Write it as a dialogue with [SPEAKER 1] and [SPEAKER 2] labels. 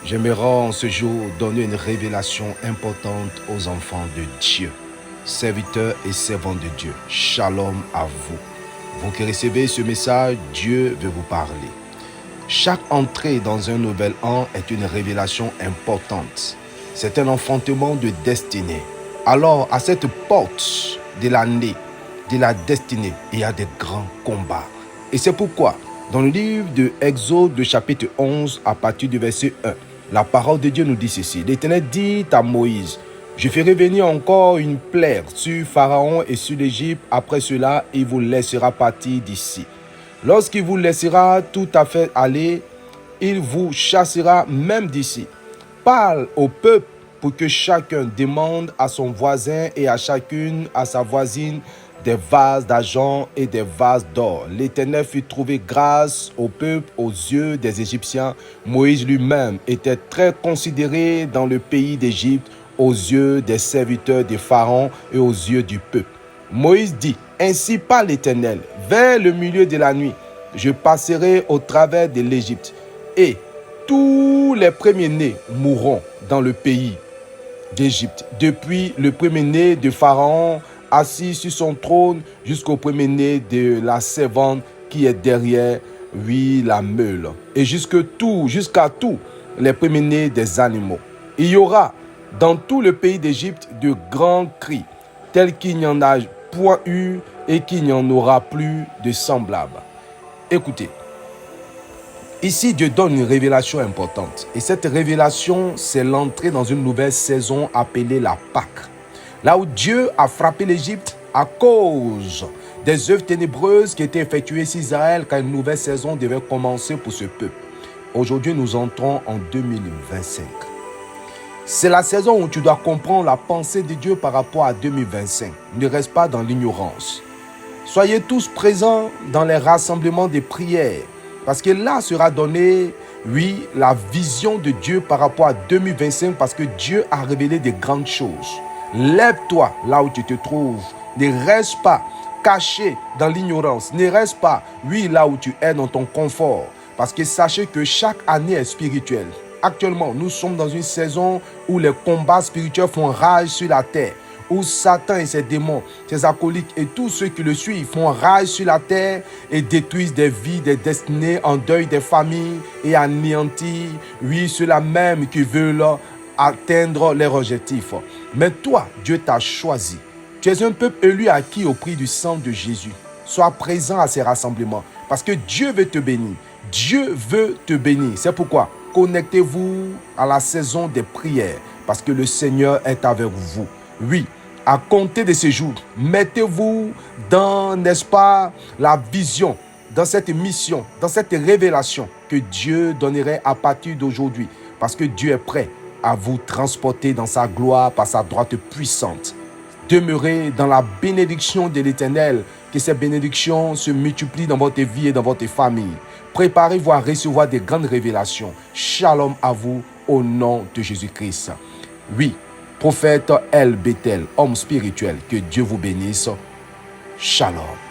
[SPEAKER 1] J'aimerais en ce jour donner une révélation importante aux enfants de Dieu, serviteurs et servants de Dieu. Shalom à vous. Vous qui recevez ce message, Dieu veut vous parler. Chaque entrée dans un nouvel an est une révélation importante. C'est un enfantement de destinée. Alors, à cette porte de l'année, de la destinée, il y a des grands combats. Et c'est pourquoi, dans le livre de Exode, de chapitre 11, à partir du verset 1, la parole de Dieu nous dit ceci. L'Éternel dit à Moïse, « Je ferai venir encore une plaie sur Pharaon et sur l'Égypte. Après cela, il vous laissera partir d'ici. Lorsqu'il vous laissera tout à fait aller, il vous chassera même d'ici. Parle au peuple pour que chacun demande à son voisin et à chacune, à sa voisine, des vases d'argent et des vases d'or. L'Éternel fit trouver grâce au peuple aux yeux des Égyptiens. Moïse lui-même était très considéré dans le pays d'Égypte aux yeux des serviteurs de Pharaon et aux yeux du peuple. Moïse dit, « Ainsi parle l'Éternel, vers le milieu de la nuit, je passerai au travers de l'Égypte, et tous les premiers-nés mourront dans le pays d'Égypte, depuis le premier-né de Pharaon assis sur son trône jusqu'au premier-né de la servante qui est derrière, oui, la meule, et jusqu'à tous les premiers-nés des animaux. Il y aura dans tout le pays d'Égypte de grands cris, tels qu'il n'y en a point eu et qu'il n'y en aura plus de semblable. » Écoutez, ici Dieu donne une révélation importante. Et cette révélation, c'est l'entrée dans une nouvelle saison appelée la Pâque. Là où Dieu a frappé l'Égypte à cause des œuvres ténébreuses qui étaient effectuées sur Israël quand une nouvelle saison devait commencer pour ce peuple. Aujourd'hui, nous entrons en 2025. C'est la saison où tu dois comprendre la pensée de Dieu par rapport à 2025. Ne reste pas dans l'ignorance. Soyez tous présents dans les rassemblements de prières. Parce que là sera donnée, oui, la vision de Dieu par rapport à 2025. Parce que Dieu a révélé de grandes choses. Lève-toi là où tu te trouves. Ne reste pas caché dans l'ignorance. Ne reste pas, oui, là où tu es dans ton confort. Parce que sachez que chaque année est spirituelle. Actuellement, nous sommes dans une saison où les combats spirituels font rage sur la terre, où Satan et ses démons, ses acolytes et tous ceux qui le suivent font rage sur la terre et détruisent des vies, des destinées, en deuil des familles et anéantissent, oui, ceux-là même qui veulent atteindre leurs objectifs. Mais toi, Dieu t'a choisi. Tu es un peuple élu acquis au prix du sang de Jésus. Sois présent à ces rassemblements parce que Dieu veut te bénir. Dieu veut te bénir. C'est pourquoi connectez-vous à la saison des prières parce que le Seigneur est avec vous. Oui, à compter de ces jours, mettez-vous dans, n'est-ce pas, la vision, dans cette mission, dans cette révélation que Dieu donnerait à partir d'aujourd'hui parce que Dieu est prêt à vous transporter dans sa gloire par sa droite puissante. Demeurez dans la bénédiction de l'Éternel, que ces bénédictions se multiplient dans votre vie et dans votre famille. Préparez-vous à recevoir des grandes révélations. Shalom à vous au nom de Jésus-Christ. Oui, prophète El Bethel, homme spirituel, que Dieu vous bénisse. Shalom.